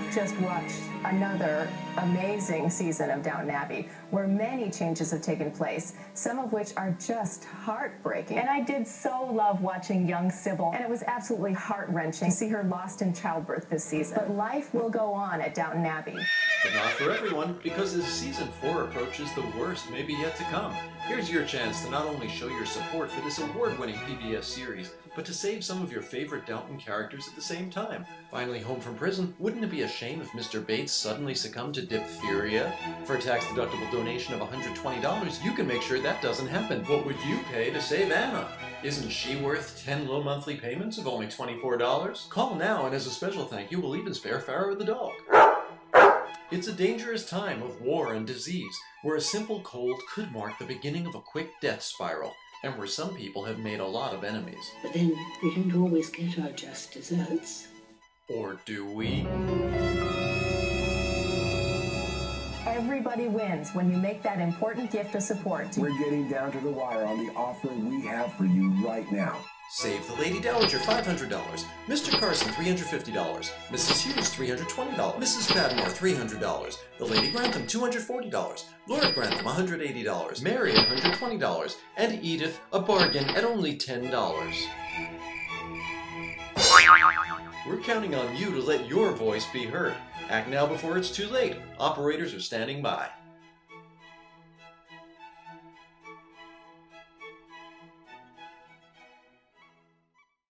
We've just watched another amazing season of Downton Abbey, where many changes have taken place, some of which are just heartbreaking. And I did so love watching young Sybil, and it was absolutely heart-wrenching to see her lost in childbirth this season. But life will go on at Downton Abbey. But not for everyone, because as Season 4 approaches, the worst may be yet to come. Here's your chance to not only show your support for this award-winning PBS series, but to save some of your favorite Downton characters at the same time. Finally home from prison, wouldn't it be a shame if Mr. Bates suddenly succumbed to diphtheria? For a tax-deductible donation of $120, you can make sure that doesn't happen. What would you pay to save Anna? Isn't she worth 10 low monthly payments of only $24? Call now, and as a special thank you, we'll even spare Farrow the dog. It's a dangerous time of war and disease, where a simple cold could mark the beginning of a quick death spiral, and where some people have made a lot of enemies. But then we don't always get our just desserts. Or do we? Everybody wins when you make that important gift of support. We're getting down to the wire on the offer we have for you right now. Save the Lady Dowager $500, Mr. Carson $350, Mrs. Hughes $320, Mrs. Padmore $300, the Lady Grantham $240, Lord Grantham $180, Mary $120, and Edith a bargain at only $10. We're counting on you to let your voice be heard. Act now before it's too late. Operators are standing by.